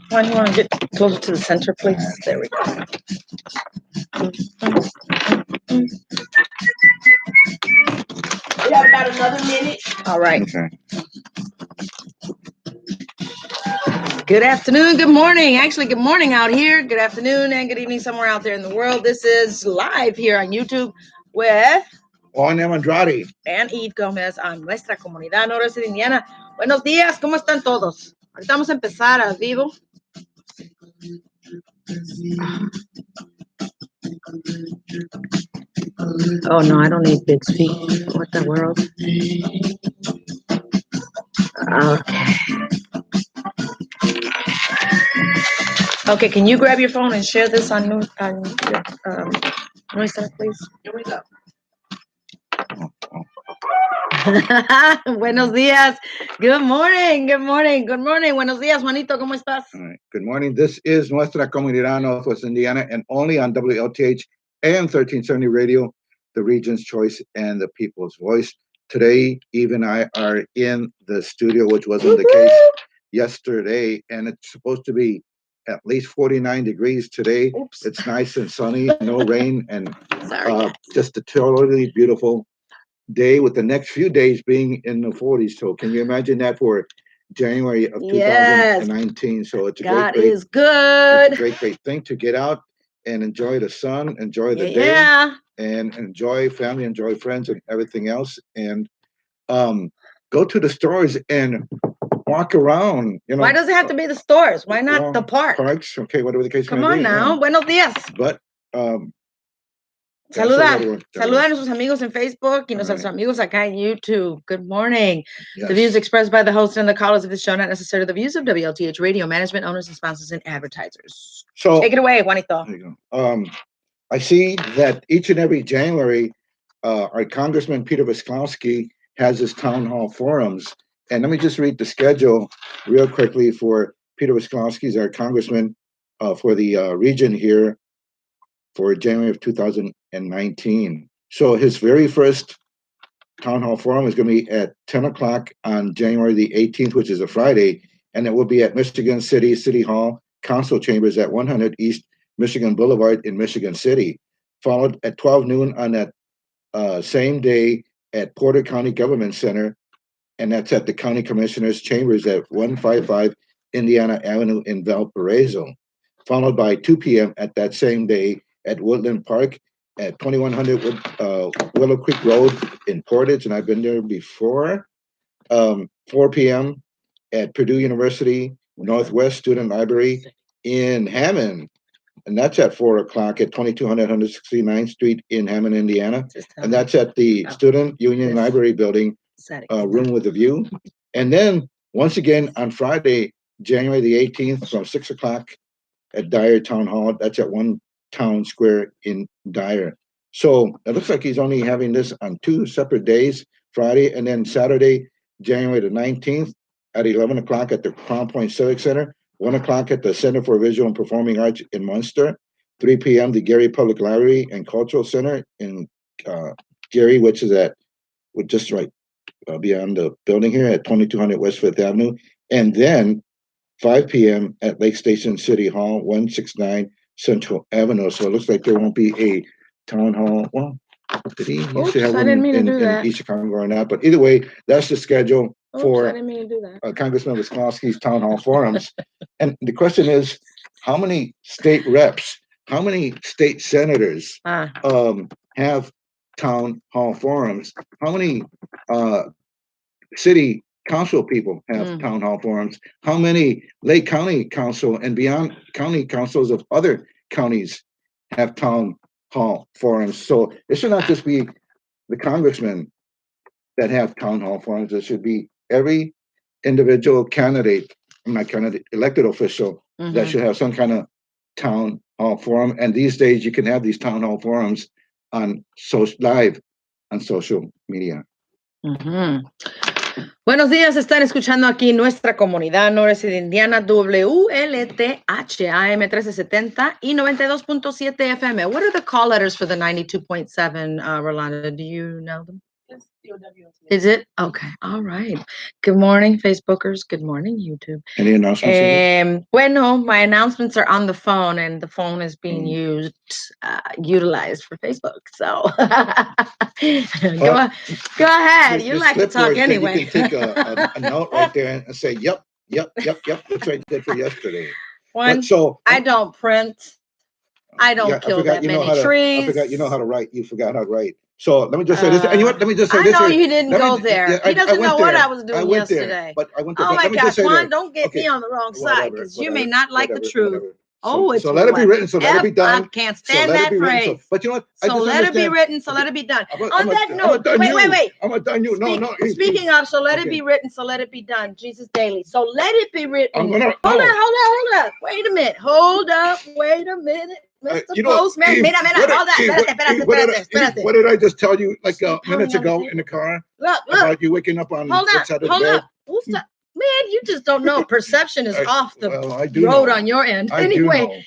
Why do you want to get closer to the center, please? There we go. We have about another minute. All right. Okay. Good afternoon, good morning. Actually, good morning out here. Good afternoon and good evening somewhere out there in the world. This is live here on YouTube with Juan Andrade. and Eve Gomez on Nuestra Comunidad NWI Indiana. Buenos días, ¿cómo están todos? Ahorita vamos a empezar a vivo. Oh no, I don't need big feet. What the world? Okay, can you grab your phone and share this on Nuestra, please? Here we go. Buenos días. Good morning. Good morning. Good morning. Buenos días, Juanito. ¿Cómo estás? All right. Good morning. This is Nuestra Comunidad Northwest Indiana and only on WLTH AM 1370 radio, the region's choice and the people's voice. Today, Eve and I are in the studio, which wasn't the case yesterday, and it's supposed to be at least 49 degrees today. Oops. It's nice and sunny, no rain, and Sorry. just a totally beautiful day, with the next few days being in the 40s. So can you imagine that for January of 2019? So it's a God great, is good. it's a great thing to get out and enjoy the sun, enjoy the day, and enjoy family, enjoy friends, and everything else. And go to the stores and walk around. You know, why does it have to be the stores? Why not the park? Parks, okay, whatever the case. Come on now. Buenos días. But Saluda a nuestros amigos en Facebook y nuestros amigos acá en YouTube. Good morning. Yes. The views expressed by the host and the callers of the show not necessarily the views of WLTH radio management, owners and sponsors and advertisers. So take it away, Juanito. There you go. I see that each and every January, our Congressman Peter Visklowski has his town hall forums. And let me just read the schedule real quickly for Peter Visklowski, our congressman for the region here for January of 2019. So his very first town hall forum is going to be at 10 o'clock on January the 18th, which is a Friday, and it will be at Michigan City Hall Council Chambers at 100 East Michigan Boulevard in Michigan City, followed at 12 noon on that same day at Porter County Government Center, and that's at the County Commissioners Chambers at 155 Indiana Avenue in Valparaiso, followed by 2 p.m. at that same day at Woodland Park at 2100 Willow Creek Road in Portage, and I've been there before. 4 p.m. at Purdue University Northwest Student Library in Hammond, and that's at 4 o'clock at 2200 169th Street in Hammond, Indiana, and that's at the Student Union Library Building, room with a view. And then once again on Friday, January the 18th from 6 o'clock at Dyer Town Hall. That's at One Town Square in Dyer. So it looks like he's only having this on 2 separate days, Friday and then Saturday, January the 19th at 11 o'clock at the Crown Point Civic Center, 1 o'clock at the Center for Visual and Performing Arts in Munster, 3 p.m. the Gary Public Library and Cultural Center in Gary, which is at just right beyond the building here at 2200 West 5th Avenue, and then 5 p.m. at Lake Station City Hall, 169 Central Avenue. So it looks like there won't be a town hall. Well, did he used to have one in East Chicago or not? But either way, that's the schedule for Congressman Visklowski's town hall forums. And the question is, how many state reps, how many state senators have town hall forums? How many city council people have town hall forums? How many Lake County Council and beyond county councils of other counties have town hall forums? So it should not just be the congressmen that have town hall forums. It should be every individual candidate, elected official that should have some kind of town hall forum. And these days you can have these town hall forums on live on social media. Buenos días, están escuchando aquí Nuestra Comunidad NWI Indiana, WLTH, AM 1370 y 92.7 FM. What are the call letters for the 92.7, Rolanda? Do you know them? Yes. Is it? Okay. All right. Good morning, Facebookers. Good morning, YouTube. Any announcements? Bueno, my announcements are on the phone, and the phone is being utilized for Facebook. So go ahead. You There's like to talk clipboards that anyway. you can take a note right there and say, yep. That's what I did for yesterday. One, I don't print. I don't kill that many trees. I forgot you know how to write. You forgot how to write. So let me just say this. And you know what? Let me just say this. I know here. you didn't go there. He doesn't know what I was doing yesterday. But I went there. Oh my let me gosh, just say Juan, this. don't get me on the wrong side because you may not like the truth. Whatever. Oh, it's so let it be written. So let it be done. I can't stand that phrase. But you know what? So let it be written. So let it be done. On that note, wait. I'm not done. No. Speaking of, so let it be written. So let it be done. Jesus daily. So let it be written. Hold on. Wait a minute. Hold up. Wait a minute. Mr. Postman. Mira. Hold on. Espérate. What did I just tell you like minutes ago in the car? Look. About you waking up on what side of the bed? Man, you just don't know. Perception is off the road on your end. Anyway,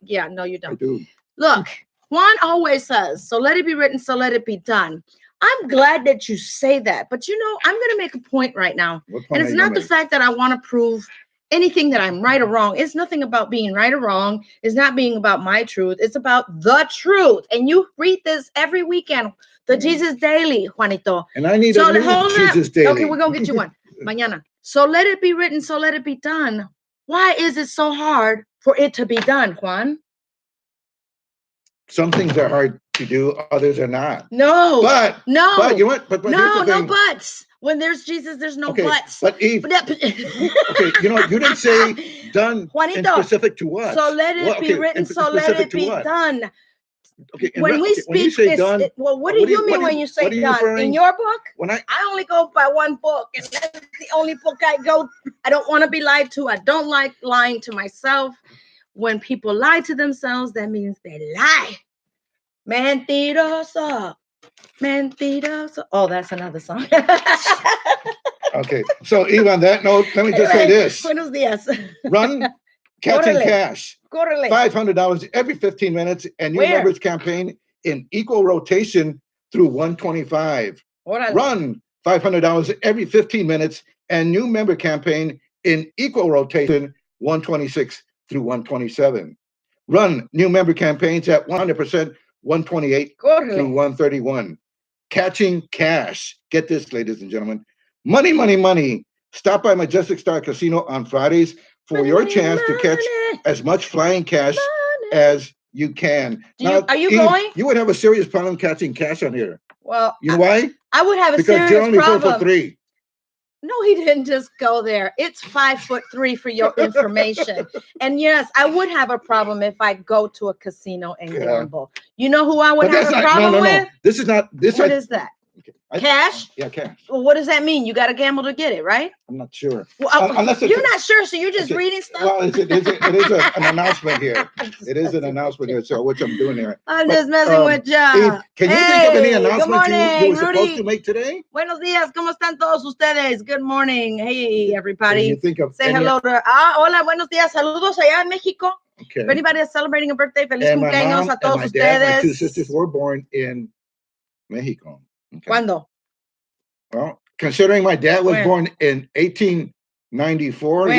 yeah, no, you don't. I do. Look, Juan always says, so let it be written, so let it be done. I'm glad that you say that, but you know, I'm going to make a point right now. And it's not the fact that I want to prove anything that I'm right or wrong. It's nothing about being right or wrong. It's not being about my truth. It's about the truth. And you read this every weekend, the Jesus Daily, Juanito. And I need a new Jesus Daily. Okay, we're going to get you one. Mañana. So let it be written, so let it be done. Why is it so hard for it to be done, Juan? Some things are hard to do, others are not. No. But you know what? But no buts. When there's Jesus, there's no buts. But Eve, okay, you know, you didn't say done Juanito, in specific to what? So let it be written, so let it be done. Okay, when we speak, when you say done, what do you mean when you say done? In your book? When I only go by one book, and that's the only book I go. I don't want to be lied to. I don't like lying to myself. When people lie to themselves, that means they lie. Mentiroso. Oh, that's another song. Okay, so Eve, on that note, let me just say this. Buenos dias. Run, catching cash. $500 every 15 minutes, and new members campaign in equal rotation through 125. Run, $500 every 15 minutes, and new member campaign in equal rotation 126 through 127. Run, new member campaigns at 100%, 128 through 131. Catching cash. Get this, ladies and gentlemen. Money. Stop by Majestic Star Casino on Fridays for your chance to catch as much flying cash as you can. Are you going? You would have a serious problem catching cash on here. Well, you know why? I would have a because serious you're only problem. 4'3". No, he didn't just go there. It's 5'3" for your information. And yes, I would have a problem if I go to a casino and gamble. You know who I would have a problem with? No. This is not. What is that? Cash? Yeah, cash. Well, what does that mean? You got to gamble to get it, right? I'm not sure. Well, you're not sure, so you're just reading stuff? Well, it is an announcement here. It is an announcement here, so what I'm doing here. I'm just messing with you. Can you think of any announcement you were supposed to make today? Buenos días, ¿cómo están todos ustedes? Good morning. Hey, everybody. Can you think of Say hello to... hola, buenos días. Saludos allá en México. Okay. If anybody is celebrating a birthday, feliz cumpleaños a todos ustedes. My two sisters were born in Mexico. Okay. ¿Cuándo? Well, considering my dad was born in 1894,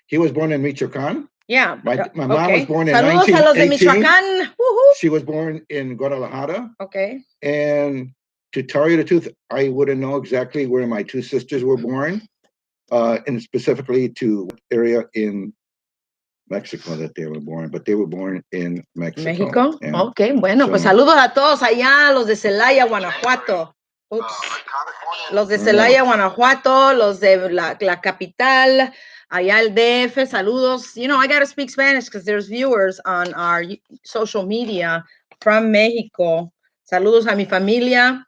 he was born in Michoacan. Yeah. My mom was born in Saludos a los de Michoacán. She was born in Guadalajara. Okay. And to tell you the truth, I wouldn't know exactly where my two sisters were born, and specifically to what area in Mexico that they were born, but they were born in Mexico. Yeah. Okay, bueno, pues saludos a todos allá, los de Celaya, Guanajuato. Oops. Los de Celaya, Guanajuato, los de la capital, allá el DF, saludos. You know, I got to speak Spanish because there's viewers on our social media from Mexico. Saludos a mi familia.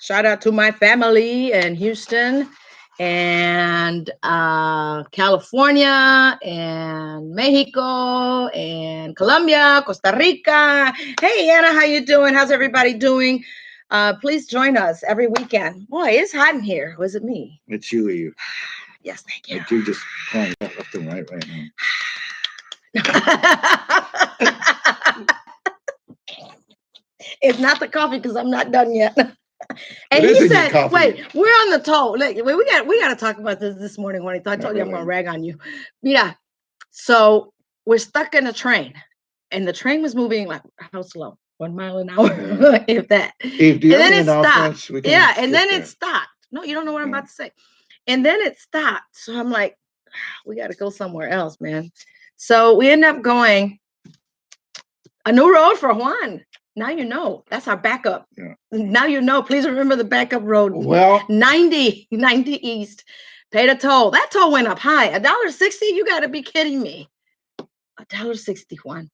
Shout out to my family in Houston and California and Mexico and Colombia, Costa Rica. Hey, Anna, how you doing? How's everybody doing? Please join us every weekend. Boy, it's hot in here. Was it me? It's you. Yes, thank you. You just calling left and right now. It's not the coffee because I'm not done yet. And What is he in your said, coffee? wait, we're on the toll. Look, we got to talk about this morning when I told you I'm really. going to rag on you. Yeah. So we're stuck in a train, and the train was moving like how slow? 1 mile an hour, if that. If you And have then any it stopped. announcements, we can Yeah, and skip then there. it stopped. No, you don't know what I'm Yeah. about to say. And then it stopped. So I'm like, we got to go somewhere else, man. So we end up going a new road for Juan. Now you know. That's our backup. Yeah. Now you know. Please remember the backup road. Well, 90 East. Paid a toll. That toll went up high. $1.60? You got to be kidding me. $1.60, Juan.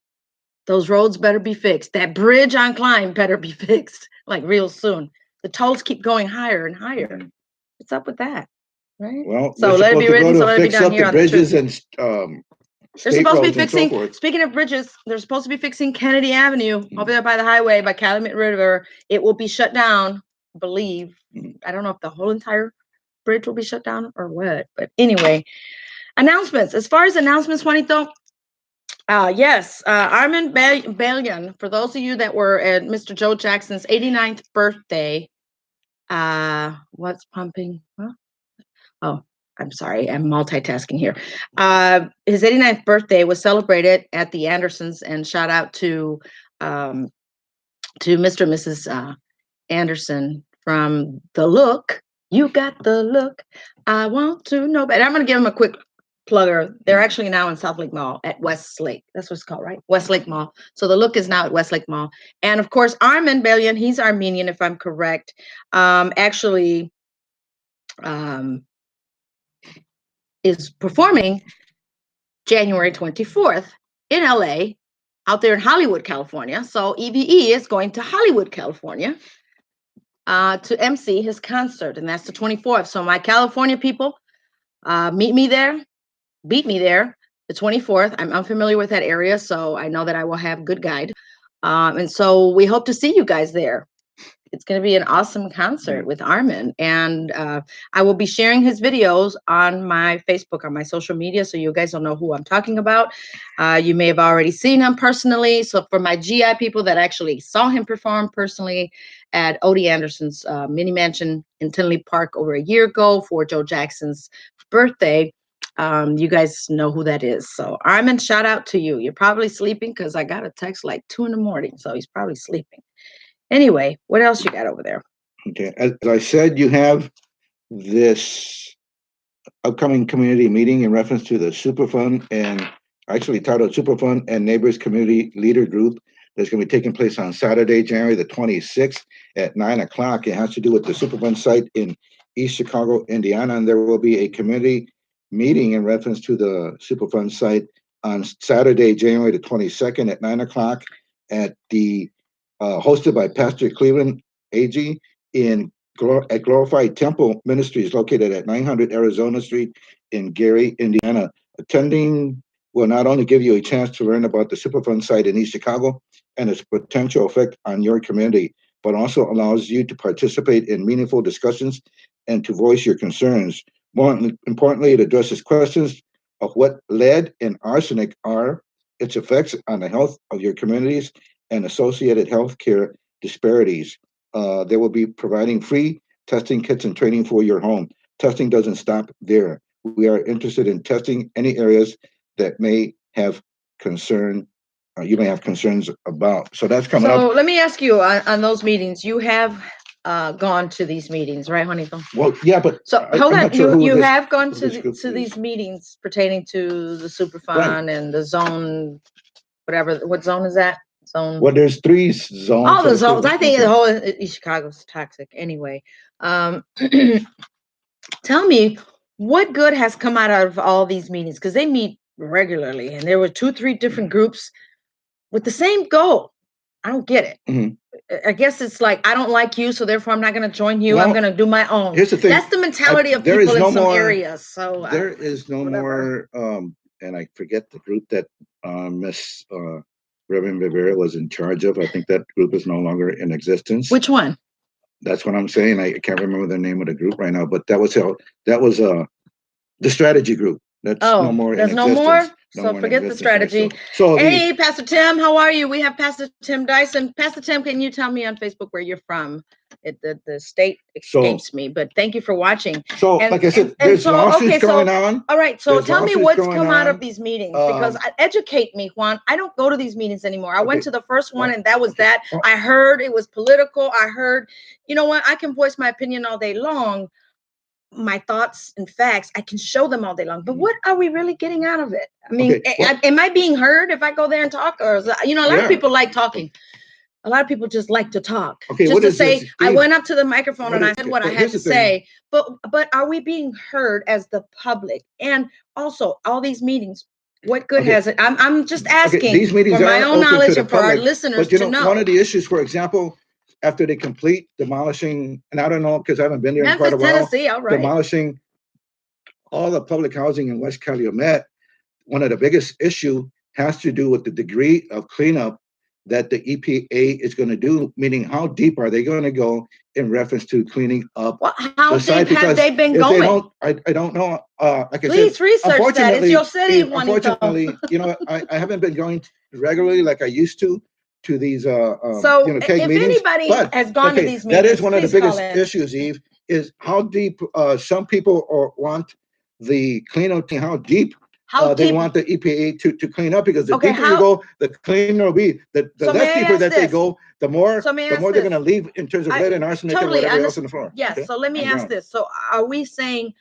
Those roads better be fixed. That bridge on Klein better be fixed, like real soon. The tolls keep going higher and higher. What's up with that? Right? well, So they're let it be supposed to go written, to so let it be fix done up here the on the bridges trip. and They're state supposed to be roads and so fixing, forth. speaking of bridges, they're supposed to be fixing Kennedy Avenue over there by the highway, by Calumet River. It will be shut down, I believe. I don't know if the whole entire bridge will be shut down or what. But anyway, announcements. As far as announcements, Juanito, yes, Armin Balian, for those of you that were at Mr. Joe Jackson's 89th birthday, what's pumping? Huh? Oh, I'm sorry, I'm multitasking here. His 89th birthday was celebrated at the Andersons, and shout out to Mr. and Mrs. Anderson from The Look. You got the look. I want to know. But I'm going to give them a quick plugger. They're actually now in South Lake Mall at Westlake. That's what it's called, right? Westlake Mall. So The Look is now at Westlake Mall. And of course, Armin Balian, he's Armenian, if I'm correct. Actually, is performing January 24th in LA, out there in Hollywood, California. So EBE is going to Hollywood, California to MC his concert, and that's the 24th. So my California people, meet me there, beat me there, the 24th. I'm unfamiliar with that area, so I know that I will have good guide. And so we hope to see you guys there. It's going to be an awesome concert with Armin, and I will be sharing his videos on my Facebook, on my social media, so you guys will know who I'm talking about. You may have already seen him personally. So for my GI people that actually saw him perform personally at Odie Anderson's mini mansion in Tinley Park over a year ago for Joe Jackson's birthday, you guys know who that is. So Armin, shout out to you. You're probably sleeping because I got a text like 2 a.m, so he's probably sleeping. Anyway, what else you got over there? Okay, as I said, you have this upcoming community meeting in reference to the Superfund, and actually titled Superfund and Neighbors Community Leader Group, that's going to be taking place on Saturday, January the 26th at 9 o'clock. It has to do with the Superfund site in East Chicago, Indiana, and there will be a community meeting in reference to the Superfund site on Saturday, January the 22nd at 9 o'clock at the hosted by Pastor Cleveland AG at Glorified Temple Ministries, located at 900 Arizona Street in Gary, Indiana. Attending will not only give you a chance to learn about the Superfund site in East Chicago and its potential effect on your community, but also allows you to participate in meaningful discussions and to voice your concerns. More importantly, it addresses questions of what lead and arsenic are, its effects on the health of your communities, and associated healthcare disparities. They will be providing free testing kits and training for your home. Testing doesn't stop there. We are interested in testing any areas that may have concern, you may have concerns about. So that's coming up. So let me ask you on those meetings, you have gone to these meetings, right, Juanito? Well, yeah, but so hold I'm on, not sure you this, have gone to this group is. these meetings pertaining to the Superfund Right. and the zone, whatever. What zone is that? Zone. Well, there's 3 zones. All the zones. I think Okay. the whole East Chicago's toxic. Anyway, tell me what good has come out of all these meetings, because they meet regularly, and there were 2-3 different groups with the same goal. I don't get it. Mm-hmm. I guess it's like, I don't like you, so therefore I'm not going to join you. Well, I'm going to do my own. Here's the thing. That's the mentality of there people is no in some more, areas. So there is no whatever. more, and I forget the group that Miss Reverend Rivera was in charge of. I think that group is no longer in existence. Which one? That's what I'm saying. I can't remember the name of the group right now, but that was the strategy group. That's no more there's in no existence. more. So forget the Right? strategy. So hey, Pastor Tim, how are you? We have Pastor Tim Dyson. Pastor Tim, can you tell me on Facebook where you're from? The state escapes me, but thank you for watching. So, And- like I said, and there's so, lawsuits okay, so- going on. All right, so There's tell me lawsuits what's going come out on. of these meetings, because educate me, Juan. I don't go to these meetings anymore. I went Okay. to the first one, Well, and that was okay. that. Well- I heard it was political. I heard, you know what? I can voice my opinion all day long. My thoughts and facts, I can show them all day long. But what are we really getting out of it? I mean, Okay, well- am I being heard if I go there and talk? Or, is, you know, a lot of people like talking. A lot of people just like to talk. Okay, just what to is say, this? I went up to the microphone and I said Okay, what I but had here's to the thing. say. But are we being heard as the public? And also, all these meetings, what good Okay. has it? I'm just asking These meetings for my are own open to knowledge the and for our public, listeners but you to know, know. one of the issues, for example, after they complete demolishing, and I don't know because I haven't been there in Memphis, quite a while, Tennessee, all right. demolishing all the public housing in West Calumet, one of the biggest issue has to do with the degree of cleanup that the EPA is going to do, meaning how deep are they going to go in reference to cleaning up Well, how the site? deep have Because they been if they going? don't, I don't know. Like I Please said, research that. It's your city, Eve, Juanito. unfortunately, you know, I haven't been going regularly like I used to these So you know, keg if meetings. anybody But has gone to okay, these meetings, that is one of the please call biggest in. issues, Eve, is how deep some people want the cleanup, how deep How they deep? want the EPA to clean up, because the Okay, deeper you go, the cleaner will be. The So less may I deeper ask that they this? go, the more So may I the ask more they're this? going to leave in terms of I lead and arsenic totally and whatever else on the floor. Yes. Okay? So let me On ask ground. this. So are we saying,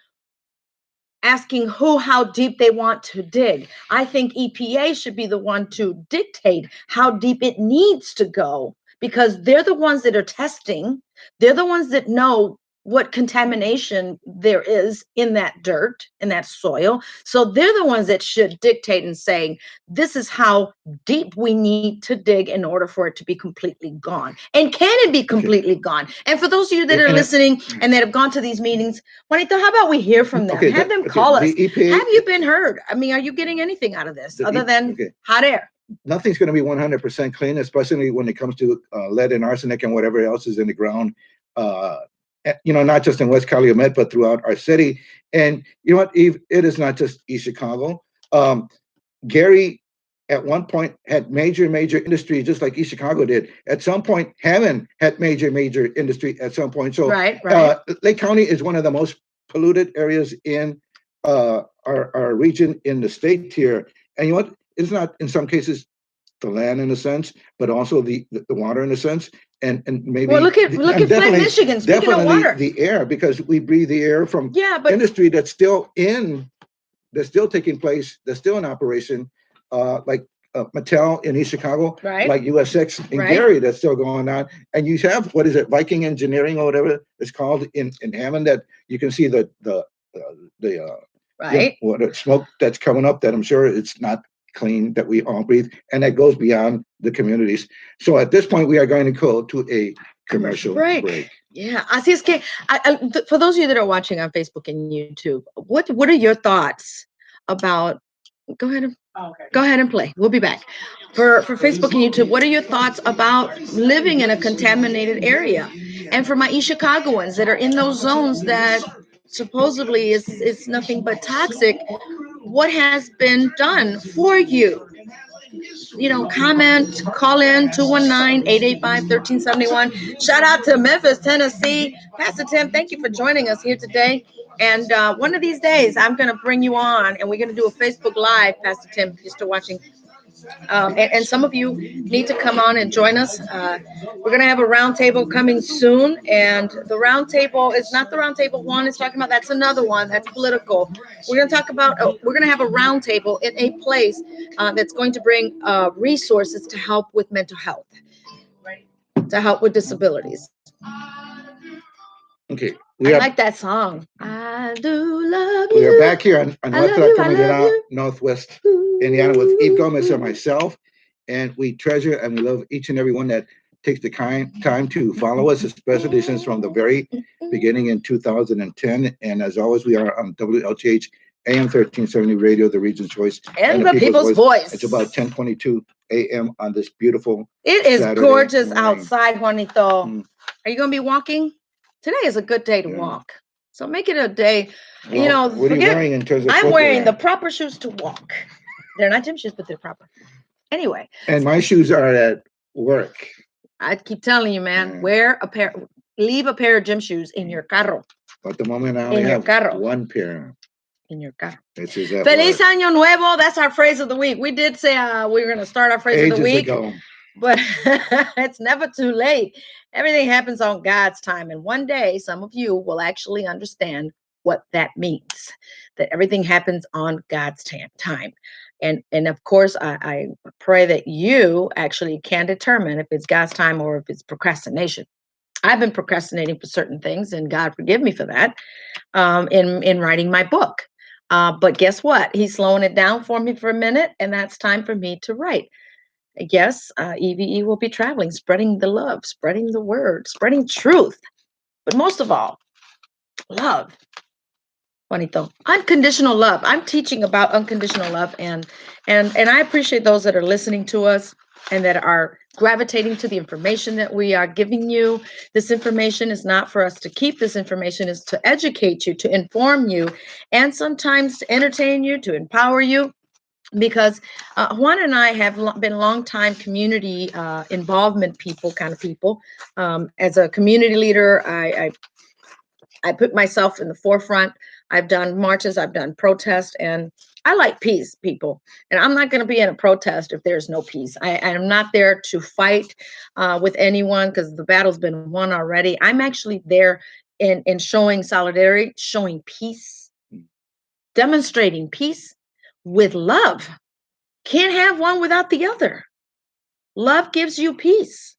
asking who, how deep they want to dig? I think EPA should be the one to dictate how deep it needs to go, because they're the ones that are testing. They're the ones that know what contamination there is in that dirt, in that soil. So they're the ones that should dictate and saying, this is how deep we need to dig in order for it to be completely gone. And can it be completely gone? And for those of you that are listening and that have gone to these meetings, Juanito, how about we hear from them? Have them call us. EPA, Have you been heard? I mean, are you getting anything out of this other than hot air? Nothing's going to be 100% clean, especially when it comes to lead and arsenic and whatever else is in the ground. You know, not just in West Calumet, but throughout our city. And you know what, Eve? It is not just East Chicago. Gary, at one point, had major industry, just like East Chicago did. At some point, Hammond had major industry at some point. So, right. Lake County is one of the most polluted areas in our region in the state here. And you know what? It's not, in some cases, the land in a sense, but also the water in a sense, and maybe look at Flint, Michigan. Speaking of water, the air, because we breathe the air from industry that's still taking place, that's still in operation, like Mattel in East Chicago, like USX in Gary, that's still going on. And you have, what is it, Viking Engineering or whatever it's called in Hammond, that you can see the smoke that's coming up, that I'm sure it's not clean, that we all breathe, and that goes beyond the communities. So at this point, we are going to go to a commercial break. Yeah, así es que, for those of you that are watching on Facebook and YouTube, what are your thoughts about? Go ahead and play. We'll be back. For Facebook and YouTube, what are your thoughts about living in a contaminated area? And for my East Chicagoans that are in those zones that supposedly is nothing but toxic, what has been done for you? You know, comment, call in 219-885-1371. Shout out to Memphis, Tennessee. Pastor Tim, thank you for joining us here today. And one of these days, I'm going to bring you on, and we're going to do a Facebook Live, Pastor Tim, if you're still watching. And some of you need to come on and join us. We're going to have a roundtable coming soon. And the roundtable is not the roundtable one is talking about. That's another one. That's political. We're going to talk about, we're going to have a roundtable in a place that's going to bring resources to help with mental health, to help with disabilities. Okay. I like that song. I do love you. We are back here on Nuestra Comunidad, Northwest Indiana, with Eve Gomez and myself. And we treasure and we love each and every one that takes the time to follow us, especially since from the very beginning in 2010. And as always, we are on WLTH AM 1370 Radio, the region's choice. And the people's voice. It's about 10:22 a.m. on this beautiful It is Saturday gorgeous morning. outside, Juanito. Are you going to be walking? Today is a good day to walk. So make it a day. Well, you know, what are you wearing in terms of I'm footwear? wearing the proper shoes to walk. They're not gym shoes, but they're proper. Anyway. And my shoes are at work. I keep telling you, man, wear a pair. leave a pair of gym shoes in your carro. At the moment, I only have one pair. In your carro. Feliz Año Nuevo. That's our phrase of the week. We did say we were going to start our phrase of the week. But it's never too late. Everything happens on God's time. And one day, some of you will actually understand what that means, that everything happens on God's time. And of course, I pray that you actually can determine if it's God's time or if it's procrastination. I've been procrastinating for certain things, and God forgive me for that, in writing my book. But guess what? He's slowing it down for me for a minute, and that's time for me to write. Yes, EVE will be traveling, spreading the love, spreading the word, spreading truth. But most of all, love. Juanito, unconditional love. I'm teaching about unconditional love, and I appreciate those that are listening to us and that are gravitating to the information that we are giving you. This information is not for us to keep. This information is to educate you, to inform you, and sometimes to entertain you, to empower you. Because Juan and I have been longtime community involvement people. As a community leader, I put myself in the forefront. I've done marches, I've done protests, and I like peace, people. And I'm not going to be in a protest if there's no peace. I'm not there to fight with anyone because the battle's been won already. I'm actually there in showing solidarity, showing peace, demonstrating peace with love. Can't have one without the other. Love gives you peace.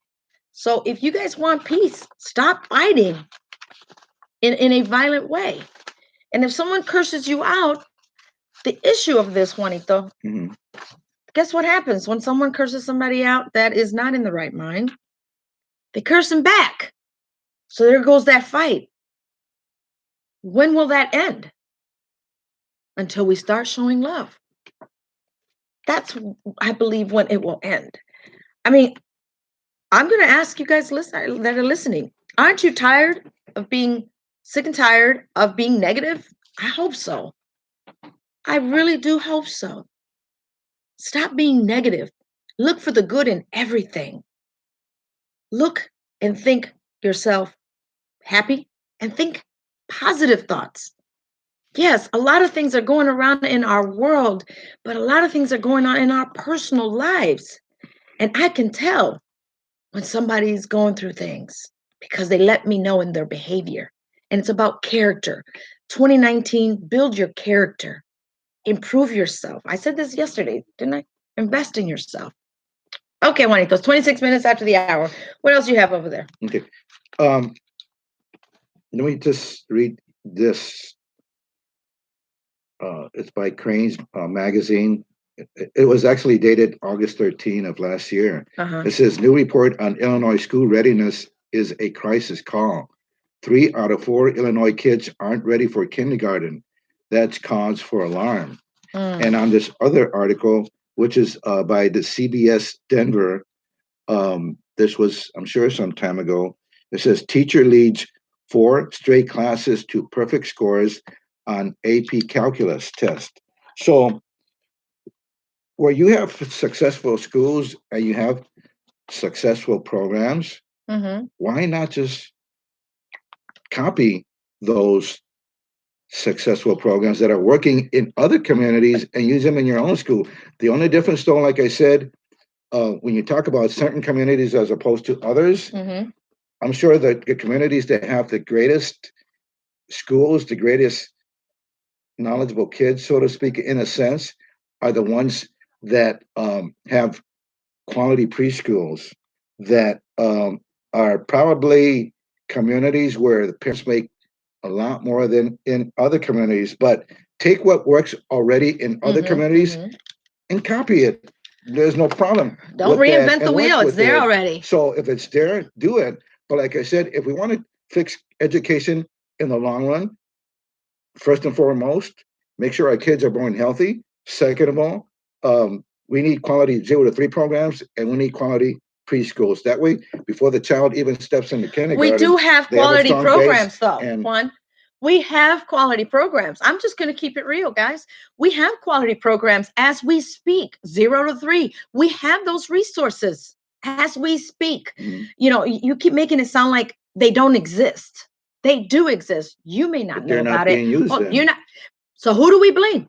So if you guys want peace, stop fighting in a violent way. And if someone curses you out, the issue of this, Juanito, guess what happens when someone curses somebody out that is not in the right mind? They curse them back. So there goes that fight. When will that end? Until we start showing love. That's, I believe, when it will end. I mean, I'm going to ask you guys that are listening, aren't you tired of being sick and tired of being negative? I hope so. I really do hope so. Stop being negative. Look for the good in everything. Look and think yourself happy and think positive thoughts. Yes, a lot of things are going around in our world, but a lot of things are going on in our personal lives. And I can tell when somebody's going through things because they let me know in their behavior. And it's about character. 2019, build your character. Improve yourself. I said this yesterday, didn't I? Invest in yourself. Okay, Juanito, it's 26 minutes after the hour. What else do you have over there? Okay. Let me just read this. It's by Crane's magazine. It was actually dated August 13 of last year. It says, new report on Illinois school readiness is a crisis call. 3 out of 4 Illinois kids aren't ready for kindergarten. That's cause for alarm. And on this other article, which is by the CBS Denver, this was, I'm sure, some time ago. It says, teacher leads 4 straight classes to perfect scores on AP calculus test. So where you have successful schools and you have successful programs, why not just copy those successful programs that are working in other communities and use them in your own school? The only difference, though, like I said, when you talk about certain communities as opposed to others, I'm sure that the communities that have the greatest schools, the greatest knowledgeable kids, so to speak, in a sense, are the ones that have quality preschools, that are probably communities where the parents make a lot more than in other communities. But take what works already in other communities and copy it. There's no problem. Don't reinvent the wheel. It's there already. So if it's there, do it. But like I said, if we want to fix education in the long run, first and foremost, make sure our kids are born healthy. Second of all, we need quality 0 to 3 programs, and we need quality preschools. That way, before the child even steps into kindergarten, we do have quality programs, though, Juan. We have quality programs. I'm just going to keep it real, guys. We have quality programs as we speak, 0 to 3. We have those resources as we speak. You know, you keep making it sound like they don't exist. They do exist. You may not But know they're not about being it. used Oh, then. you're not. So who do we blame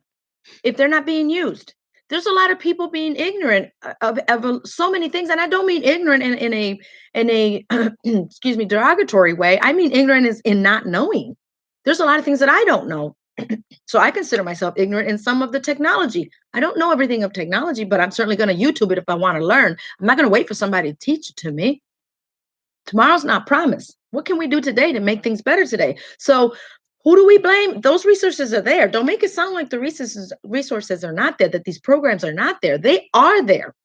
if they're not being used? There's a lot of people being ignorant of so many things, and I don't mean ignorant in a excuse me, derogatory way. I mean ignorant is in not knowing. There's a lot of things that I don't know. So I consider myself ignorant in some of the technology. I don't know everything of technology, but I'm certainly going to YouTube it if I want to learn. I'm not going to wait for somebody to teach it to me. Tomorrow's not promised. What can we do today to make things better today? So who do we blame? Those resources are there. Don't make it sound like the resources are not there, that these programs are not there. They are there.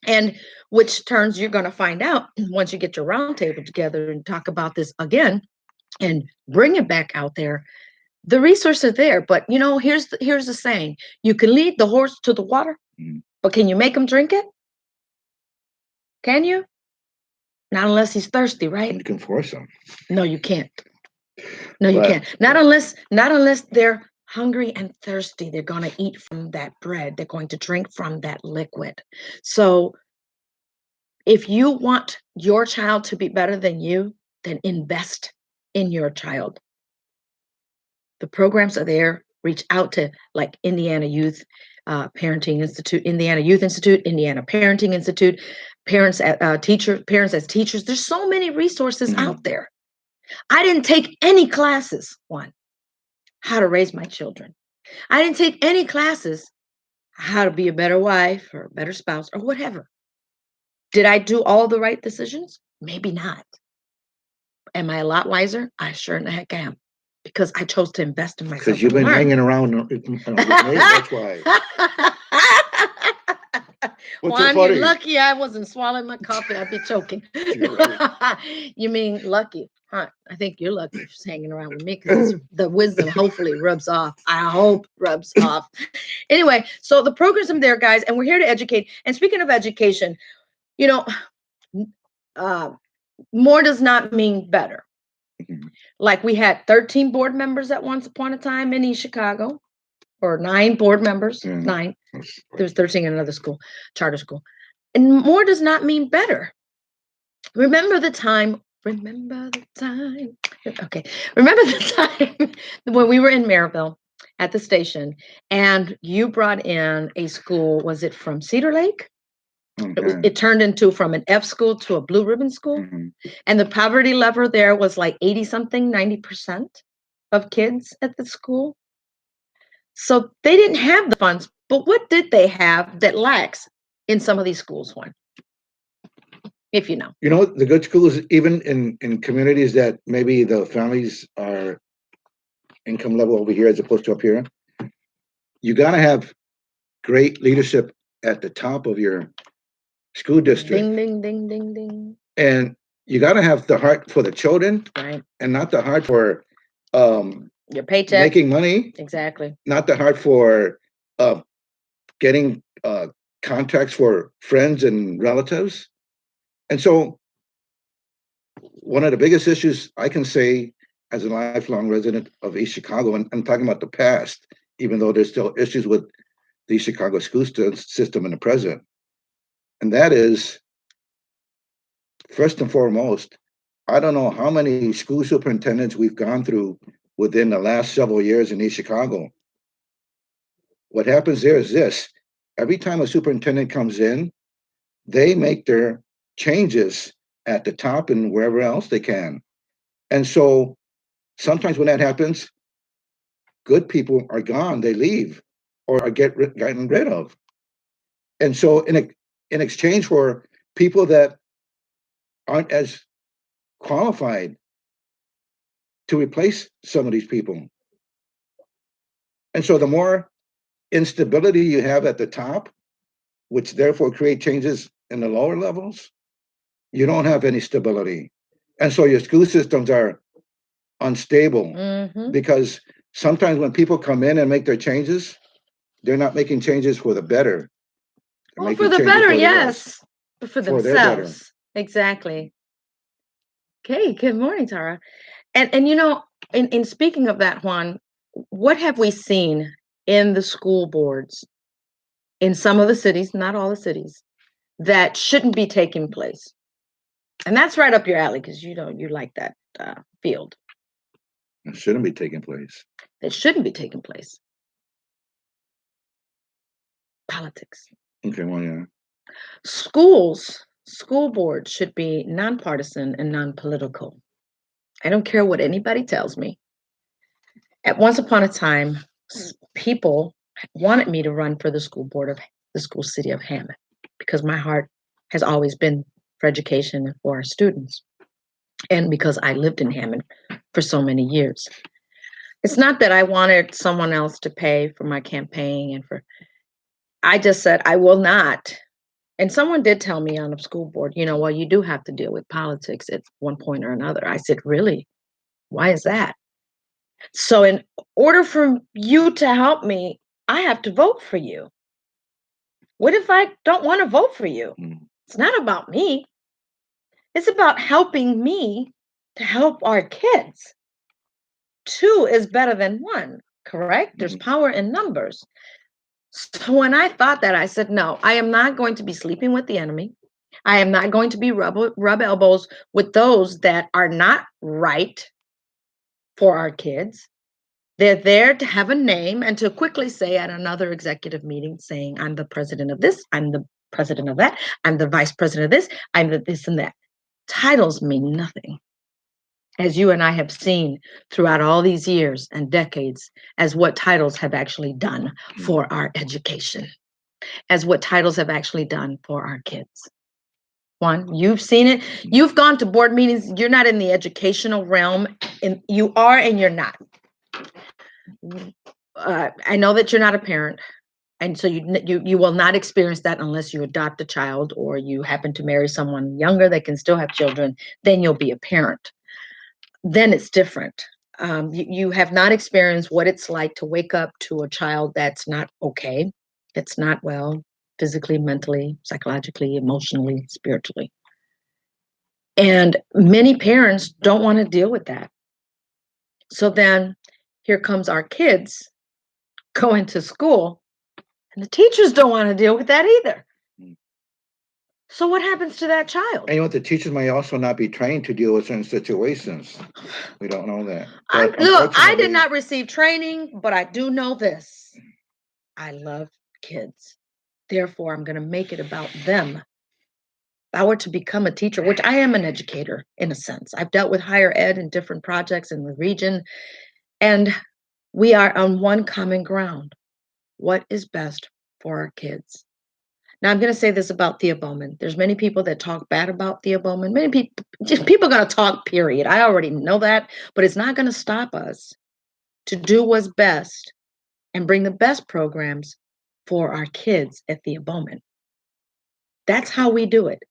And which turns you're going to find out once you get your roundtable together and talk about this again and bring it back out there. The resources are there, but here's the saying: you can lead the horse to the water, but can you make him drink it? Can you? Not unless he's thirsty, right? You can force them. No, you can't. No, you can't. Not unless they're hungry and thirsty. They're going to eat from that bread. They're going to drink from that liquid. So if you want your child to be better than you, then invest in your child. The programs are there. Reach out to like Indiana Youth Parenting Institute, Indiana Youth Institute, Indiana Parenting Institute, parents as teachers. There's so many resources out there. I didn't take any classes on how to raise my children. I didn't take any classes how to be a better wife or a better spouse or whatever. Did I do all the right decisions? Maybe not. Am I a lot wiser? I sure in the heck am. Because I chose to invest in myself. Because you've been hanging around with me, that's why. What's so Juan, funny? you're lucky I wasn't swallowing my coffee. I'd be choking. You mean lucky? Huh? I think you're lucky for hanging around with me because the wisdom hopefully rubs off. I hope rubs off. Anyway, so the programs are there, guys, and we're here to educate. And speaking of education, more does not mean better. Like we had 13 board members at once upon a time in East Chicago, or 9 board members. 9. There was 13 in another school, charter school. And more does not mean better. Remember the time. Okay. Remember the time when we were in Maryville at the station and you brought in a school, was it from Cedar Lake? It turned into from an F school to a blue ribbon school. And the poverty level there was like 90% of kids at the school. So they didn't have the funds, but what did they have that lacks in some of these schools, Juan? If you know. The good schools, even in communities that maybe the families are income level over here as opposed to up here, you got to have great leadership at the top of your school district. Ding, ding, ding, ding, ding. And you got to have the heart for the children, right, and not the heart for your paycheck. making money. Exactly. Not the heart for getting contacts for friends and relatives. And so one of the biggest issues I can say as a lifelong resident of East Chicago, and I'm talking about the past, even though there's still issues with the Chicago school system in the present, and that is, first and foremost, I don't know how many school superintendents we've gone through within the last several years in East Chicago. What happens there is this: every time a superintendent comes in, they make their changes at the top and wherever else they can. And so sometimes when that happens, good people are gone, they leave or are gotten rid of. And so in exchange for people that aren't as qualified to replace some of these people. And so the more instability you have at the top, which therefore create changes in the lower levels, you don't have any stability. And so your school systems are unstable because sometimes when people come in and make their changes, they're not making changes for the better. Well, for the better, yes. But for themselves. Exactly. Okay, good morning, Tara. And in speaking of that, Juan, what have we seen in the school boards in some of the cities, not all the cities, that shouldn't be taking place? And that's right up your alley because you like that. field. It shouldn't be taking place. That shouldn't be taking place. Politics. Okay, well, yeah. School boards should be nonpartisan and non-political. I don't care what anybody tells me. At once upon a time, people wanted me to run for the school board of the school city of Hammond because my heart has always been for education and for our students. And because I lived in Hammond for so many years. It's not that I wanted someone else to pay for my campaign I just said, I will not. And someone did tell me on the school board, well, you do have to deal with politics at one point or another. I said, really? Why is that? So in order for you to help me, I have to vote for you. What if I don't want to vote for you? It's not about me. It's about helping me to help our kids. 2 is better than 1, correct? There's power in numbers. So when I thought that, I said, no, I am not going to be sleeping with the enemy. I am not going to be rub elbows with those that are not right for our kids. They're there to have a name and to quickly say at another executive meeting saying, I'm the president of this, I'm the president of that, I'm the vice president of this, I'm the this and that. Titles mean nothing. As you and I have seen throughout all these years and decades, as what titles have actually done for our education, as what titles have actually done for our kids. One, you've seen it. You've gone to board meetings. You're not in the educational realm, and you are and you're not. I know that you're not a parent, and so you will not experience that unless you adopt a child or you happen to marry someone younger that can still have children. Then you'll be a parent. Then it's different. You have not experienced what it's like to wake up to a child that's not okay. It's not well physically, mentally, psychologically, emotionally, spiritually. And many parents don't want to deal with that. So then here comes our kids going to school, and the teachers don't want to deal with that either. So what happens to that child? And the teachers may also not be trained to deal with certain situations. We don't know that. Look, I did not receive training, but I do know this. I love kids. Therefore, I'm going to make it about them. If I were to become a teacher, which I am an educator in a sense. I've dealt with higher ed in different projects in the region, and we are on one common ground. What is best for our kids? Now, I'm going to say this about Thea Bowman. There's many people that talk bad about Thea Bowman. Many people are going to talk, period. I already know that, but it's not going to stop us to do what's best and bring the best programs for our kids at Thea Bowman. That's how we do it.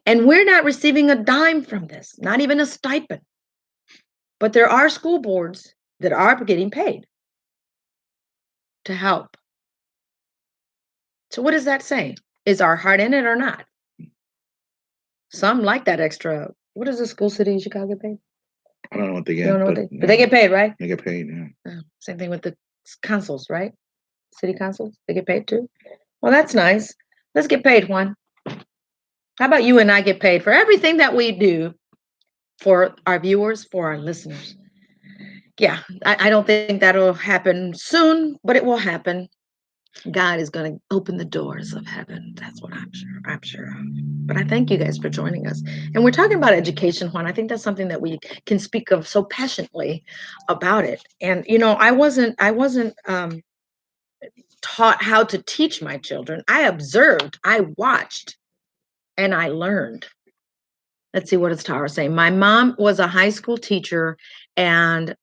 And we're not receiving a dime from this, not even a stipend. But there are school boards that are getting paid to help. So what does that say? Is our heart in it or not? Some like that extra. What does the school city in Chicago get paid? I don't know what they get. You don't know but they get paid, right? They get paid, yeah. Same thing with the consuls, right? City consuls, they get paid too. Well, that's nice. Let's get paid, Juan. How about you and I get paid for everything that we do for our viewers, for our listeners? Yeah, I don't think that'll happen soon, but it will happen. God is going to open the doors of heaven. That's what I'm sure of. But I thank you guys for joining us. And we're talking about education, Juan. I think that's something that we can speak of so passionately about it. And, I wasn't taught how to teach my children. I observed, I watched, and I learned. Let's see, what does Tara say? My mom was a high school teacher, and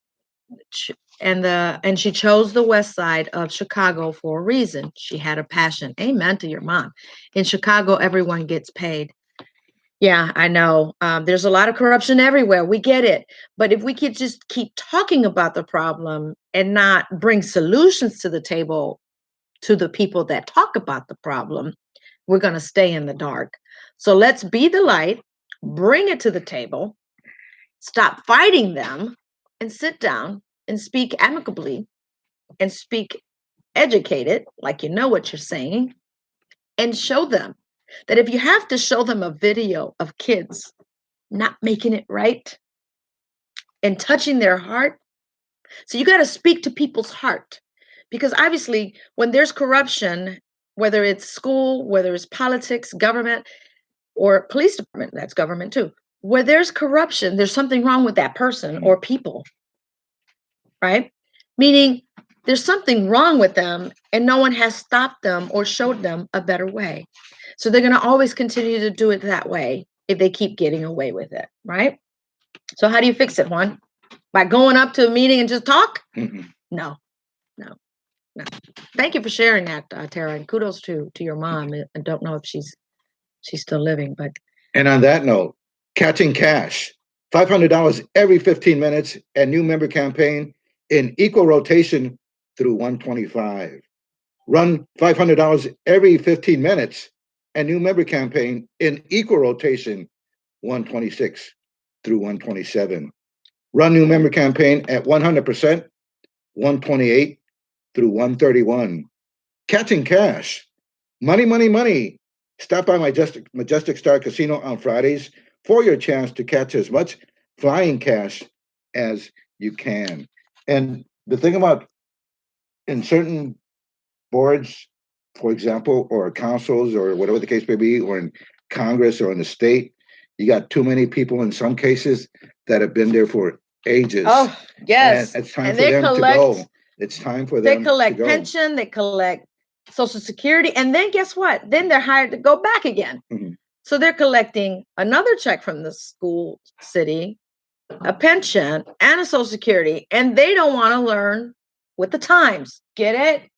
she chose the west side of Chicago for a reason. She had a passion. Amen to your mom. In Chicago, everyone gets paid. Yeah, I know. There's a lot of corruption everywhere. We get it. But if we could just keep talking about the problem and not bring solutions to the table to the people that talk about the problem, we're going to stay in the dark. So let's be the light, bring it to the table, stop fighting them, and sit down and speak amicably and speak educated, like you know what you're saying, and show them that if you have to show them a video of kids not making it right, and touching their heart. So you got to speak to people's heart, because obviously when there's corruption, whether it's school, whether it's politics, government, or police department, that's government too. Where there's corruption, there's something wrong with that person or people, right? Meaning there's something wrong with them and no one has stopped them or showed them a better way. So they're going to always continue to do it that way if they keep getting away with it, right? So how do you fix it, Juan? By going up to a meeting and just talk? No. Thank you for sharing that, Tara, and kudos to your mom. I don't know if she's still living, but. And on that note, catching cash, $500 every 15 minutes, and new member campaign in equal rotation through 125. Run $500 every 15 minutes, and new member campaign in equal rotation 126 through 127. Run new member campaign at 100%, 128 through 131. Catching cash, money, money, money. Stop by Majestic Star Casino on Fridays for your chance to catch as much flying cash as you can. And the thing about in certain boards, for example, or councils, or whatever the case may be, or in Congress or in the state, you got too many people in some cases that have been there for ages. Oh, yes. And it's time for them to go. It's time for them to go. They collect pension, they collect Social Security, and then guess what? Then they're hired to go back again. So they're collecting another check from the school city, a pension, and a Social Security, and they don't want to learn with the times. Get it?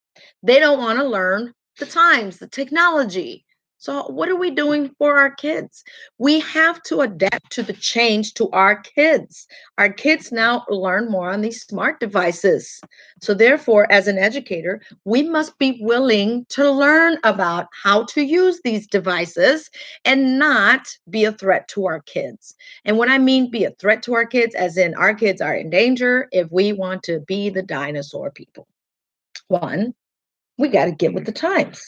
They don't want to learn the times, the technology. So what are we doing for our kids? We have to adapt to the change to our kids. Our kids now learn more on these smart devices. So therefore, as an educator, we must be willing to learn about how to use these devices and not be a threat to our kids. And when I mean be a threat to our kids, as in our kids are in danger if we want to be the dinosaur people. One, we got to get with the times.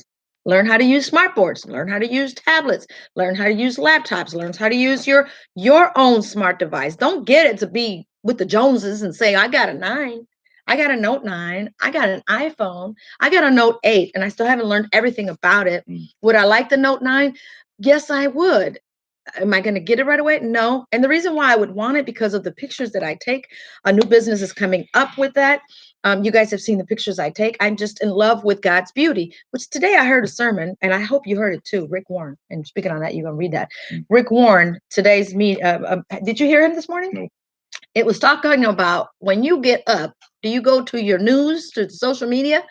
Learn how to use smartboards, learn how to use tablets, learn how to use laptops, learn how to use your own smart device. Don't get it to be with the Joneses and say, I got a 9, I got a Note 9, I got an iPhone, I got a Note 8, and I still haven't learned everything about it. Would I like the Note 9? Yes, I would. Am I going to get it right away? No. And the reason why I would want it because of the pictures that I take. A new business is coming up with that. You guys have seen the pictures I take. I'm just in love with God's beauty, which today I heard a sermon, and I hope you heard it too. Rick Warren. And speaking on that, you're going to read that. Rick Warren, today's did you hear him this morning? No. It was talking about when you get up, do you go to your news, to social media?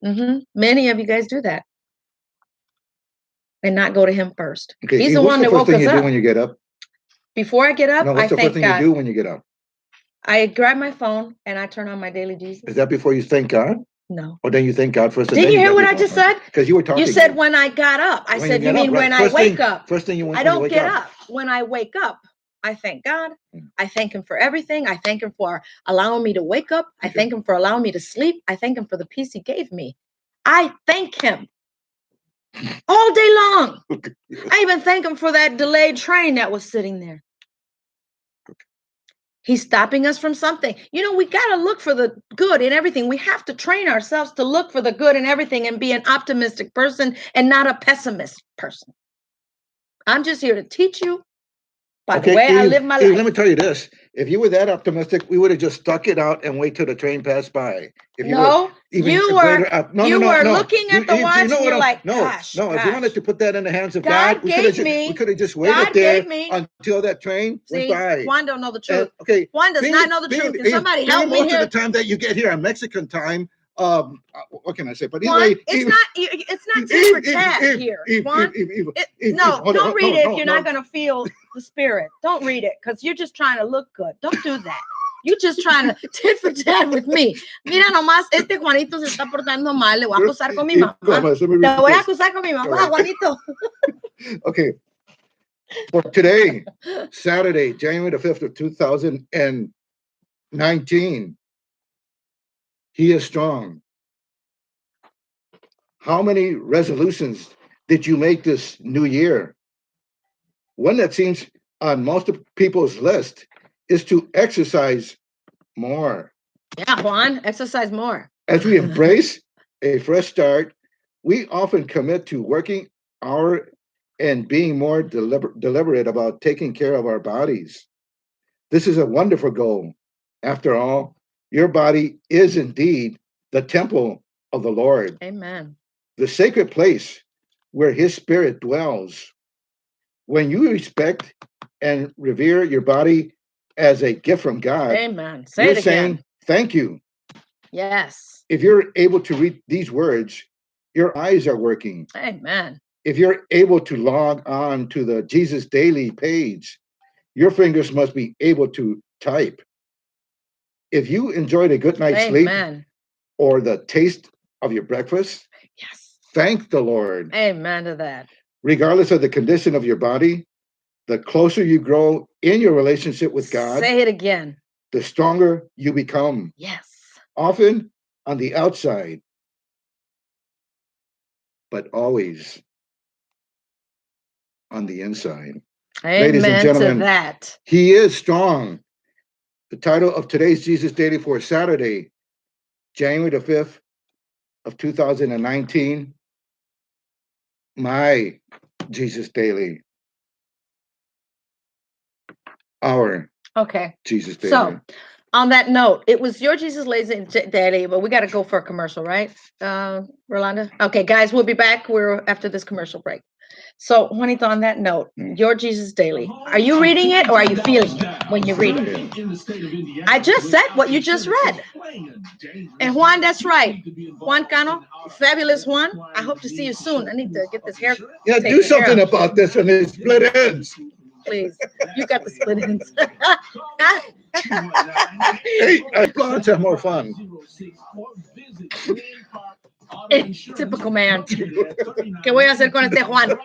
Many of you guys do that. And not go to him first. Okay, he's the one that woke us up. What's the first thing you do when you get up? Before I get up, no, what's the first thing you do when you get up? I grab my phone and I turn on my daily Jesus. Is that before you thank God? No. Or then you thank God first? Did you hear what I just said? Because you were talking. You said when I got up. I said, you mean when I wake up? First thing you want. I don't get up. When I wake up, I thank God. I thank him for everything. I thank him for allowing me to wake up. I thank him for allowing me to sleep. I thank him for the peace he gave me. I thank him all day long. I even thank him for that delayed train that was sitting there. He's stopping us from something. You know, we got to look for the good in everything. We have to train ourselves to look for the good in everything and be an optimistic person and not a pessimist person. I'm just here to teach you by the way I live my life. Let me tell you this. If you were that optimistic, we would have just stuck it out and wait till the train passed by. If you were looking at the watch and you're like, gosh. If you wanted to put that in the hands of God, we could have just waited there until that train went by. Juan don't know the truth. Juan does not know the truth. Can somebody help me here? Most of the time that you get here on Mexican time, what can I say? But Juan, anyway, it's not super chat here. Juan, don't read it if you're not going to feel the spirit. Don't read it because you're just trying to look good. Don't do that. You're just trying to tit for tat with me. Mira nomás, este Juanito se está portando mal. Le voy a acusar con mi mamá. Te voy a acusar con mi mamá, Juanito. Okay. For today, Saturday, January the 5th of 2019, he is strong. How many resolutions did you make this new year? One that seems on most of people's list is to exercise more. Yeah, Juan, exercise more. As we embrace a fresh start, we often commit to working our and being more deliberate about taking care of our bodies. This is a wonderful goal. After all, your body is indeed the temple of the Lord, Amen. the sacred place where his spirit dwells. When you respect and revere your body as a gift from God, Amen. Say you're it again. saying thank you. Yes. If you're able to read these words, your eyes are working. Amen. If you're able to log on to the Jesus Daily page, your fingers must be able to type. If you enjoyed a good night's sleep Amen. or the taste of your breakfast, Yes. thank the Lord. Amen to that. Regardless of the condition of your body, the closer you grow in your relationship with God, Say it again. the stronger you become. Yes. Often on the outside, but always on the inside. Ladies and Amen gentlemen, to that. he is strong. The title of today's Jesus Daily for Saturday, January the 5th of 2019, my Jesus Daily. Our Okay. Jesus Daily. So, on that note, it was your Jesus Daily, but we got to go for a commercial, right, Rolanda? Okay, guys, we'll be back. We're after this commercial break. So, Juanito, on that note, your Jesus Daily, are you reading it or are you feeling it when you read it? I just said what you just read. And Juan, that's right. Juan Cano, fabulous Juan. I hope to see you soon. I need to get this hair. Yeah, do something about this one. It's split ends. Please, you got the split ends. Hey, blondes have more fun. Typical man. ¿Qué voy a hacer con este Juan?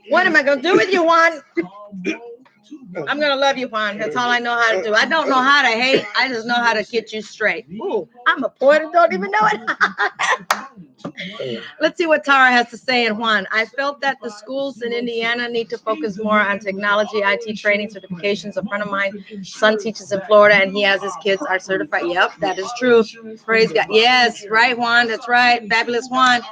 What am I going to do with you, Juan? I'm going to love you, Juan. That's all I know how to do. I don't know how to hate. I just know how to get you straight. Ooh, I'm a poet and don't even know it. Let's see what Tara has to say. And Juan, I felt that the schools in Indiana need to focus more on technology, IT training, certifications. A friend of mine, son teaches in Florida, and he has his kids are certified. Yep, that is true. Praise God. Yes, right, Juan. That's right. Fabulous Juan.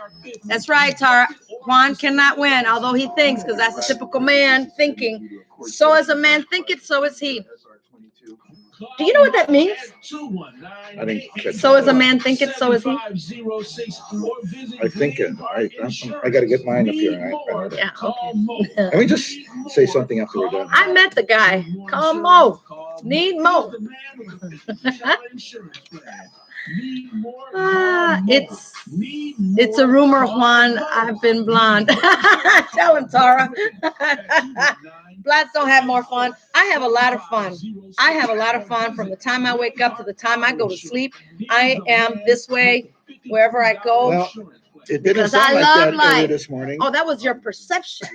That's right, Tara. Juan cannot win, although he thinks, because that's a typical man thinking. So as a man thinketh, so is he. Do you know what that means? I think So as a man thinketh, so is he. I think it. I got to get mine up here. Yeah, okay. Let me just say something after we're done. I met the guy. Call him Mo. Need Mo. It's a rumor, Juan. I've been blonde. Tell him, Tara. Blondes don't have more fun. I have a lot of fun. I have a lot of fun from the time I wake up to the time I go to sleep. I am this way wherever I go. Well, it didn't sound like that earlier this morning. Oh, that was your perception.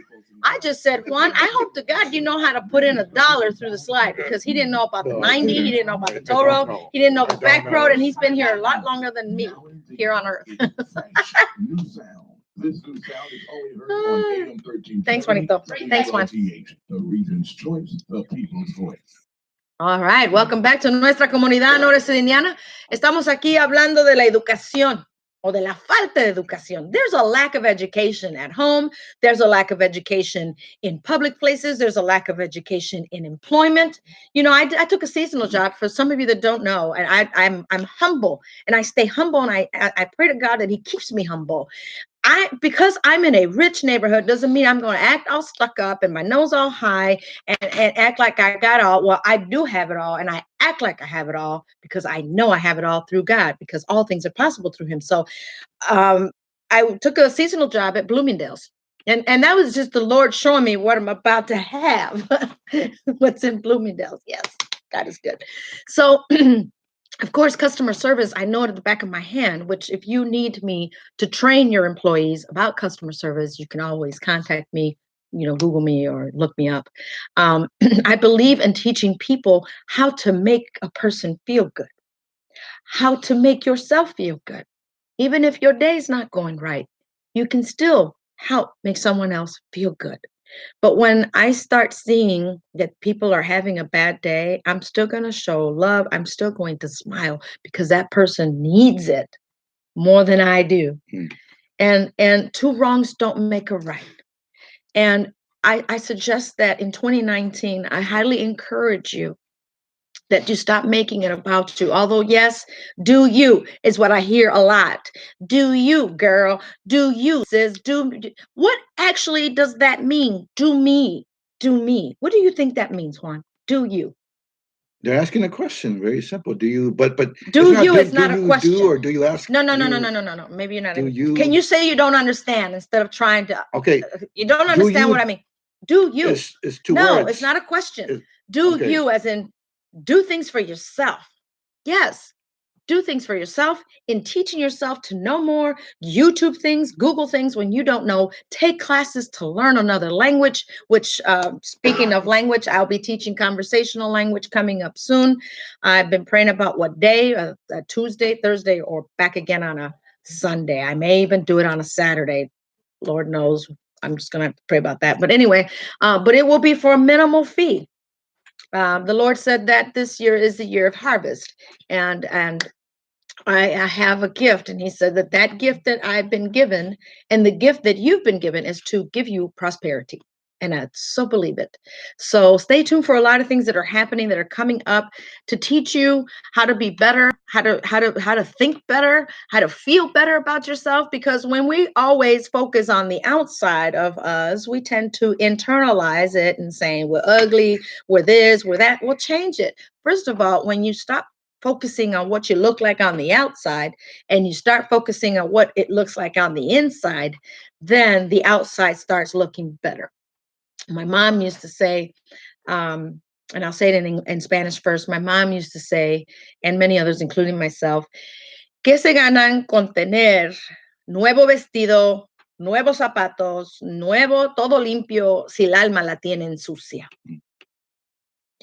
I just said, Juan, I hope to God you know how to put in $1 through the slide, because he didn't know about the 90, he didn't know about the toll road, he didn't know the back road, and he's been here a lot longer than me here on earth. Thanks, Juanito. Thanks, Juan. All right, welcome back to Nuestra Comunidad NWI. Estamos aquí hablando de la educación. O de la falta de educación. There's a lack of education at home. There's a lack of education in public places. There's a lack of education in employment. You know, I took a seasonal job, for some of you that don't know, and I'm humble, and I stay humble, and I pray to God that he keeps me humble. Because I'm in a rich neighborhood doesn't mean I'm going to act all stuck up and my nose all high and act like I got it all. Well, I do have it all, and I act like I have it all because I know I have it all through God, because all things are possible through him. So I took a seasonal job at Bloomingdale's, and that was just the Lord showing me what I'm about to have. What's in Bloomingdale's. Yes, God is good. So of course, customer service, I know it at the back of my hand, which if you need me to train your employees about customer service, you can always contact me, you know, Google me or look me up. I believe in teaching people how to make a person feel good, how to make yourself feel good. Even if your day's not going right, you can still help make someone else feel good. But when I start seeing that people are having a bad day, I'm still going to show love. I'm still going to smile because that person needs it more than I do. And two wrongs don't make a right. And I suggest that in 2019, I highly encourage you that you stop making it about you. Although, yes, do you is what I hear a lot. Do you, girl? Do you, sis? What actually does that mean? Do me. Do me. What do you think that means, Juan? Do you? They're asking a question. Very simple. Do you? But Do it's not. you is not a Do you question. do or do you ask? No. Maybe you're not. Do you? Can you say you don't understand instead of trying to? Okay. You don't understand what I mean. Do you? Is two no, words. It's not a question. It's, do okay. you as in do things for yourself. Yes. Do things for yourself in teaching yourself to know more. YouTube things, Google things when you don't know. Take classes to learn another language, which speaking of language, I'll be teaching conversational language coming up soon. I've been praying about what day, a Tuesday, Thursday, or back again on a Sunday. I may even do it on a Saturday. Lord knows. I'm just going to have to pray about that. But anyway, but it will be for a minimal fee. The Lord said that this year is the year of harvest. And I have a gift, and he said that gift that I've been given and the gift that you've been given is to give you prosperity. And I so believe it. So stay tuned for a lot of things that are happening, that are coming up to teach you how to be better, how to think better, how to feel better about yourself. Because when we always focus on the outside of us, we tend to internalize it and saying we're ugly, we're this, we're that. We'll change it. First of all, when you stop focusing on what you look like on the outside and you start focusing on what it looks like on the inside, then the outside starts looking better. My mom used to say, and I'll say it in Spanish first. My mom used to say, and many others, including myself, ¿qué se ganan con tener nuevo vestido, nuevos zapatos, nuevo, todo limpio, si el alma la tienen sucia? Can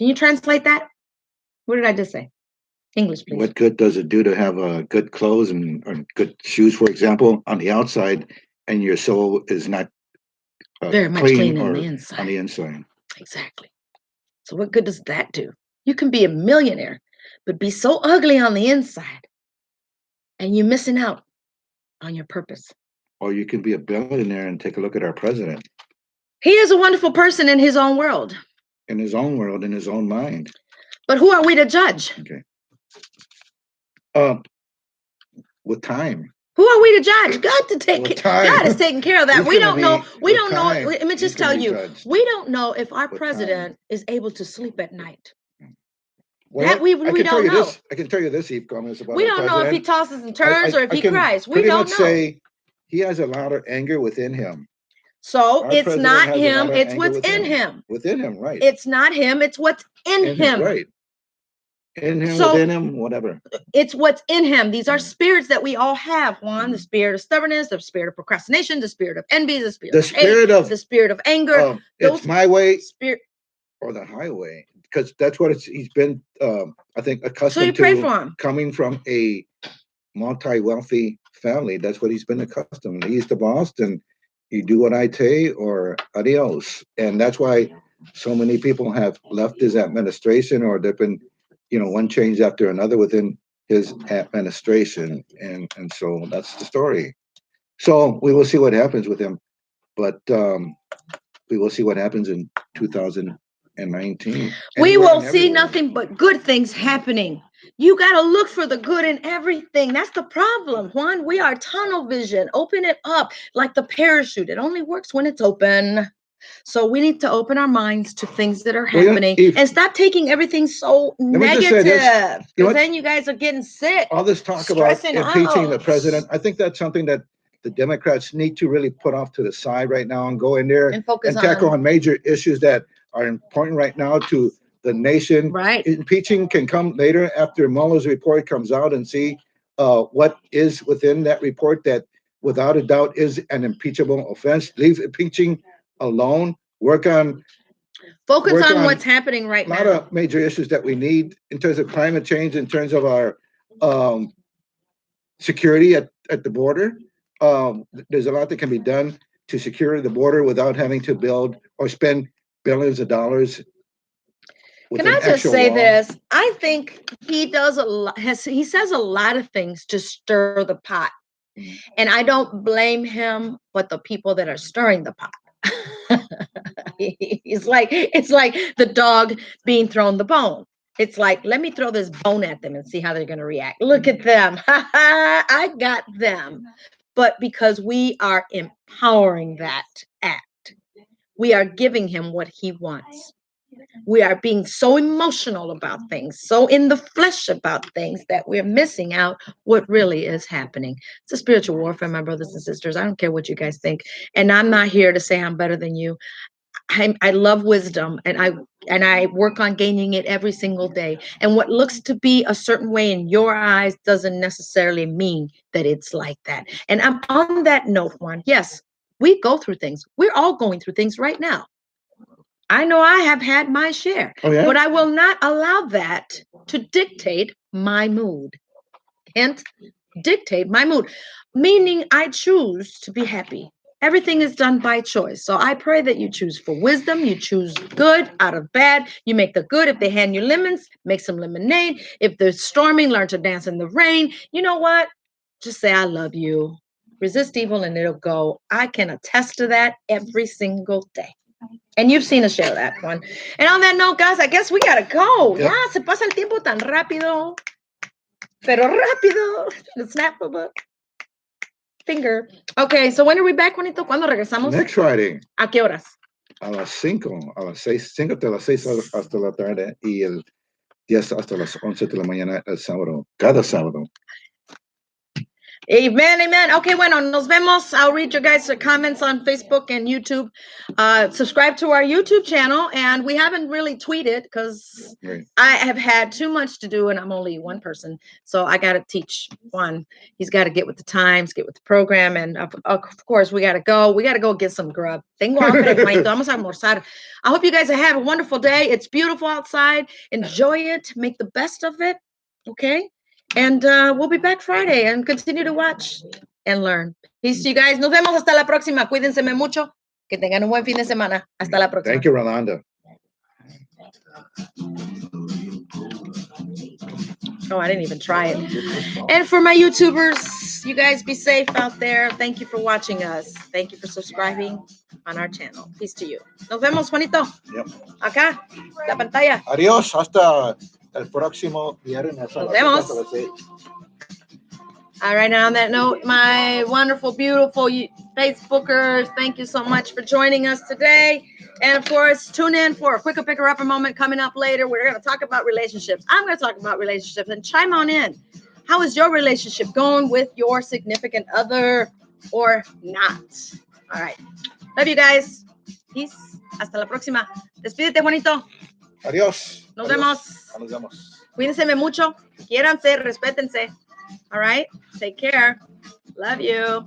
you translate that? What did I just say? English, please. What good does it do to have good clothes and or good shoes, for example, on the outside, and your soul is not very much clean on the inside? On the inside, exactly. So what good does that do? You can be a millionaire, but be so ugly on the inside, and you're missing out on your purpose. Or you can be a billionaire and take a look at our president. He is a wonderful person in his own world. In his own world, in his own mind. But who are we to judge? Okay. With time. Who are we to judge? God to take care. God is taking care of that. We don't know. We don't know. Let me just tell you, we don't know if our president is able to sleep at night. Well, that we don't know. I can tell you this, Eve Gomez, about we don't know if he tosses and turns or if he cries. We don't know. Say he has a lot of anger within him. So it's not him, it's what's in him. Within him, right. It's not him, it's what's in him. Right. In him, within him, whatever. It's what's in him. These are spirits that we all have. One, the spirit of stubbornness, the spirit of procrastination, the spirit of envy, the spirit of hate, the spirit of anger. It's my way or the highway. Because that's what he's been, I think, accustomed to, coming from a multi-wealthy family. That's what he's been accustomed. He's the boss, and you do what I say or adios. And that's why so many people have left his administration, or they've been, one change after another within his administration. And so that's the story. So we will see what happens with him. But we will see what happens in 2019. We will see nothing but good things happening. You got to look for the good in everything. That's the problem, Juan. We are tunnel vision. Open it up like the parachute. It only works when it's open. So we need to open our minds to things that are happening and stop taking everything so negative. Because then you guys are getting sick. All this talk about impeaching the president, I think that's something that the Democrats need to really put off to the side right now and go in there and tackle on major issues that are important right now to the nation. Right. Impeaching can come later after Mueller's report comes out and see what is within that report that without a doubt is an impeachable offense. Leave impeaching alone. Focus on what's happening right now. A lot of major issues that we need in terms of climate change, in terms of our security at the border. There's a lot that can be done to secure the border without having to build or spend billions of dollars. Can I just say this? I think he does a lot. He says a lot of things to stir the pot, and I don't blame him, but the people that are stirring the pot. It's like the dog being thrown the bone. It's like, let me throw this bone at them and see how they're going to react. Look at them. I got them. But because we are empowering that act, we are giving him what he wants. We are being so emotional about things, so in the flesh about things, that we're missing out what really is happening. It's a spiritual warfare, my brothers and sisters. I don't care what you guys think. And I'm not here to say I'm better than you. I love wisdom, and I work on gaining it every single day. And what looks to be a certain way in your eyes doesn't necessarily mean that it's like that. And I'm on that note, Juan. Yes, we go through things. We're all going through things right now. I know I have had my share, but I will not allow that to dictate my mood. Hint, dictate my mood, meaning I choose to be happy. Everything is done by choice. So I pray that you choose for wisdom. You choose good out of bad. You make the good. If they hand you lemons, make some lemonade. If they're storming, learn to dance in the rain. You know what? Just say, I love you. Resist evil and it'll go. I can attest to that every single day. And you've seen us share that one. And on that note, guys, I guess we gotta go. Yep. Ya, se pasa el tiempo tan rápido. Pero rápido. Snap of a finger. Okay, so when are we back, Juanito? ¿Cuándo regresamos? Next Friday. ¿A qué horas? A las 5, a las 6, 5 hasta las 6 hasta la tarde y el 10 hasta las 11 de la mañana el sábado, cada sábado. Amen, amen. Okay, bueno, nos vemos. I'll read your guys' comments on Facebook and YouTube. Subscribe to our YouTube channel, and we haven't really tweeted because I have had too much to do, and I'm only one person, so I got to teach Juan. He's got to get with the times, get with the program, and of course, we got to go. We got to go get some grub. Tengo hambre, Juanito. Vamos a almorzar. I hope you guys have a wonderful day. It's beautiful outside. Enjoy it. Make the best of it. Okay? And we'll be back Friday and continue to watch and learn. Peace to you guys. Nos vemos hasta la próxima. Cuídense mucho. Que tengan un buen fin de semana. Hasta la próxima. Thank you, Rolanda. Oh, I didn't even try it. And for my YouTubers, you guys be safe out there. Thank you for watching us. Thank you for subscribing on our channel. Peace to you. Nos vemos, Juanito. Yep. Acá, la pantalla. Adiós. Hasta el próximo viernes. Nos vemos. All right, now on that note, my wonderful, beautiful Facebookers, thank you so much for joining us today. And of course, tune in for a quicker picker-upper moment coming up later. We're going to talk about relationships. I'm going to talk about relationships, and chime on in. How is your relationship going with your significant other or not? All right. Love you guys. Peace. Hasta la próxima. Despídete, Juanito. Adiós. Nos vemos. Nos vemos. Cuídense mucho. Quiéranse, respétense. All right. Take care. Love you.